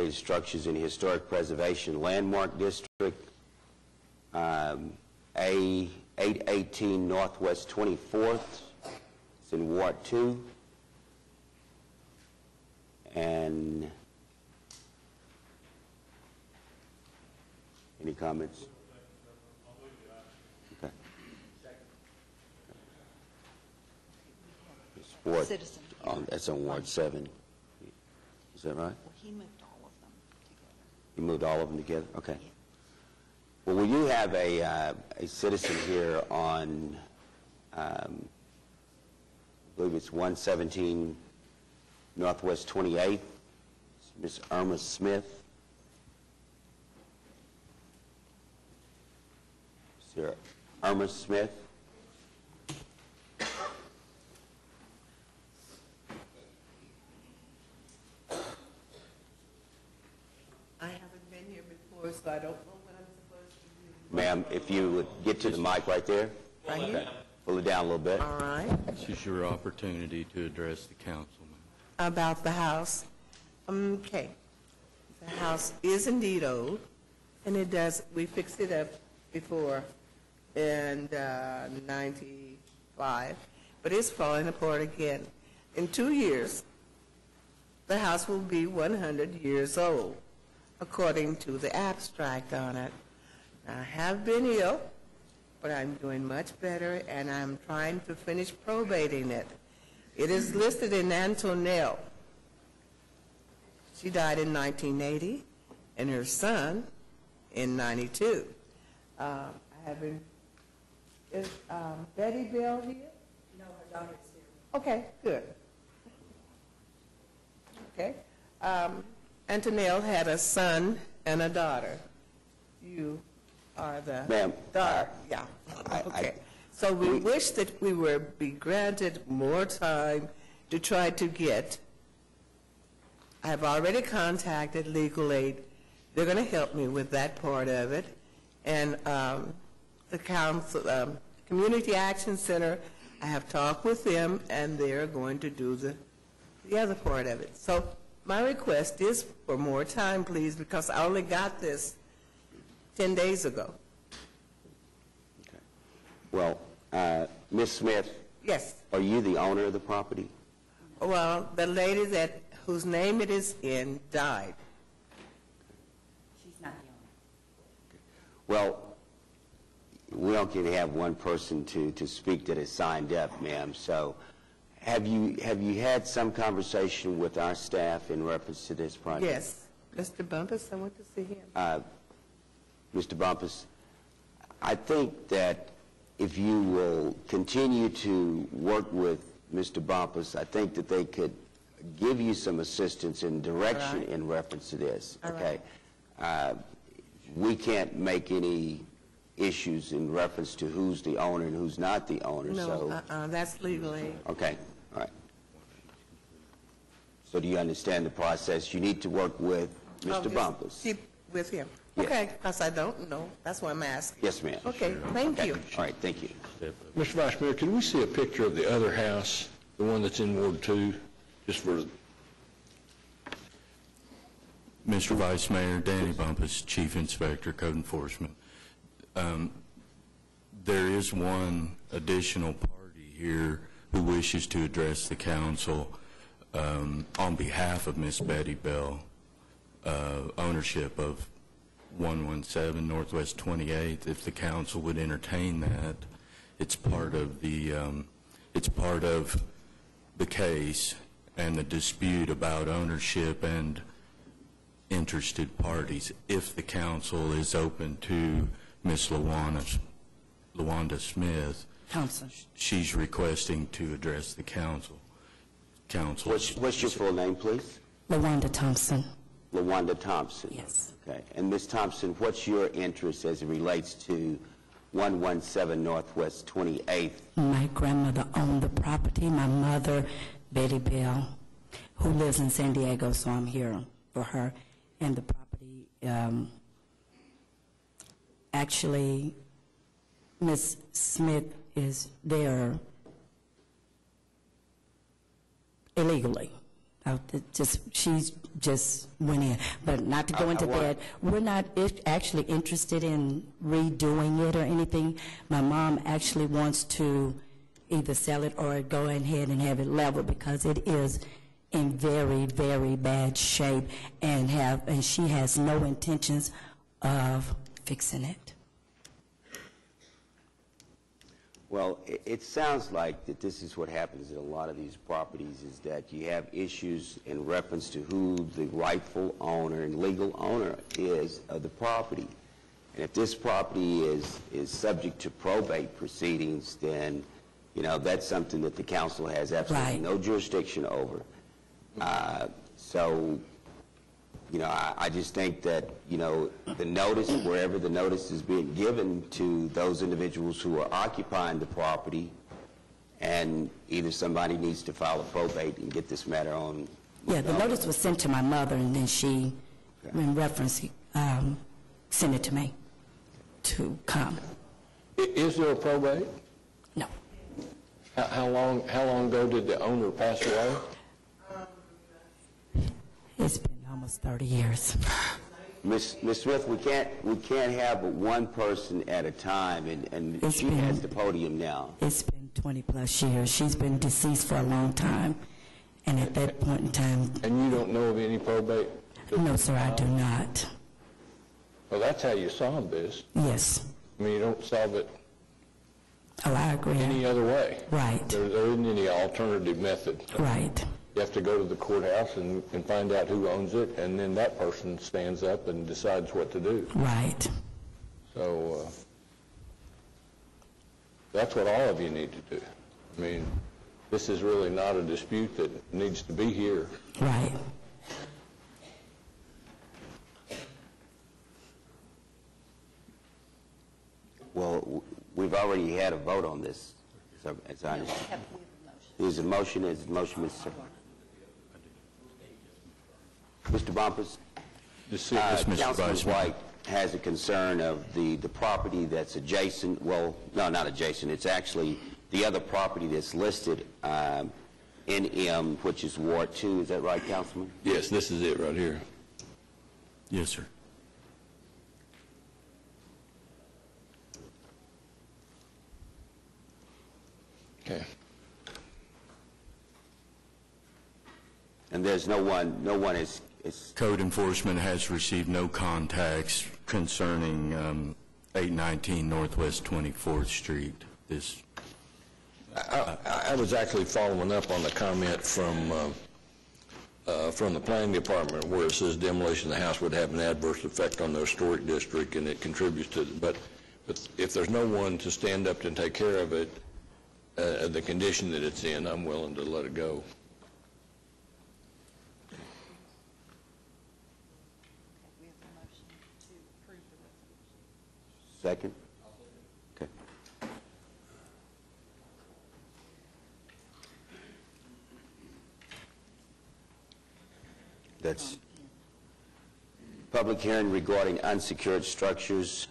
dilapidated structures in the Historic Preservation Landmark District, A818 Northwest 24th. It's in Ward 2. And any comments? Okay. Ward, that's on Ward 7. Is that right? Well, he moved all of them together. You moved all of them together? Okay. Well, we do have a citizen here on, I believe it's 117 Northwest 28th, Ms. Irma Smith. Is there Irma Smith? I haven't been here before, so I don't know what I'm supposed to do. Ma'am, if you would get to the mic right there. Right here? Okay. Pull it down a little bit. All right. This is your opportunity to address the council. About the house. Okay. The house is indeed old, and it does, we fixed it up before in 95, but it's falling apart again. In 2 years, the house will be 100 years old, according to the abstract on it. I have been ill, but I'm doing much better, and I'm trying to finish probating it. It is listed in Antonelle. She died in 1980, and her son in 92. I have been, is Betty Bell here? No, her daughter's here. Okay, good. Okay. Antonelle had a son and a daughter. You are the daughter. Yeah. Okay. So we wish that we were be granted more time to try to get. I've already contacted legal aid. They're going to help me with that part of it. And the council, Community Action Center, I have talked with them, and they're going to do the other part of it. So my request is for more time, please, because I only got this 10 days ago. Okay. Well, Ms. Smith. Yes. Are you the owner of the property? Well, the lady whose name it is in died. She's not the owner. Well, we don't get to have one person to speak that is signed up, ma'am. So have you had some conversation with our staff in reference to this project? Yes. Mr. Bumpus, I want to see him. Mr. Bumpus, I think that if you will continue to work with Mr. Bumpus, I think that they could give you some assistance and direction in reference to this. Okay. We can't make any issues in reference to who's the owner and who's not the owner. No, that's legally. Okay. All right. So do you understand the process? You need to work with Mr. Bumpus. Keep with him. Yes. Okay, because I don't know. That's why I'm asking. Yes, ma'am. Okay, thank you. All right, thank you. Mr. Vice Mayor, can we see a picture of the other house, the one that's in Ward 2, just for... Mr. Vice Mayor, Danny Bumpus, Chief Inspector, Code Enforcement. There is one additional party here who wishes to address the council on behalf of Miss Betty Bell, ownership of 117 Northwest 28th. If the council would entertain that, it's part of the case and the dispute about ownership and interested parties. If the council is open to Miss LaWanda Smith, she's requesting to address the council. What's your full name, please? LaWanda Thompson. LaWanda Thompson. Yes. Okay. And Ms. Thompson, what's your interest as it relates to 117 Northwest 28th? My grandmother owned the property. My mother, Betty Bell, who lives in San Diego, so I'm here for her. And the property, actually, Ms. Smith is there illegally. She's just went in. But not to go into that, we're not actually interested in redoing it or anything. My mom actually wants to either sell it or go ahead and have it leveled because it is in very, very bad shape and she has no intentions of fixing it. Well, it sounds like that this is what happens in a lot of these properties, is that you have issues in reference to who the rightful owner and legal owner is of the property. And if this property is subject to probate proceedings, then, you know, that's something that the council has absolutely no jurisdiction over. So, you know, I just think that, you know, the notice, wherever the notice is being given to those individuals who are occupying the property, and either somebody needs to file a probate and get this matter on. Yeah, the notice was sent to my mother, and then she, in reference, sent it to me to come. Is there a probate? No. How long ago did the owner pass away? It's been almost 30 years. Ms. Smith, we can't have but one person at a time, and she has the podium now. It's been 20-plus years. She's been deceased for a long time, and at that point in time... And you don't know of any probate? No, sir, I do not. Well, that's how you solve this. Yes. I mean, you don't solve it Oh, I agree. any other way. Right. There isn't any alternative method. Right. You have to go to the courthouse and find out who owns it, and then that person stands up and decides what to do. Right. So that's what all of you need to do. I mean, this is really not a dispute that needs to be here. Right. Well, we've already had a vote on this, so as I understand. There's a motion, Mr. Bumpus? Councilman White has a concern of the property that's adjacent, well, no, not adjacent, it's actually the other property that's listed in M, which is Ward 2, is that right, Councilman? Yes, this is it right here. Yes, sir. Okay. And there's no one is... Code enforcement has received no contacts concerning 819 Northwest 24th Street. I was actually following up on the comment from the planning department where it says demolition of the house would have an adverse effect on the historic district and it contributes to, but if there's no one to stand up and take care of it, the condition that it's in, I'm willing to let it go. We have a motion to approve the resolution. Second? Okay. That's public hearing regarding unsecured structures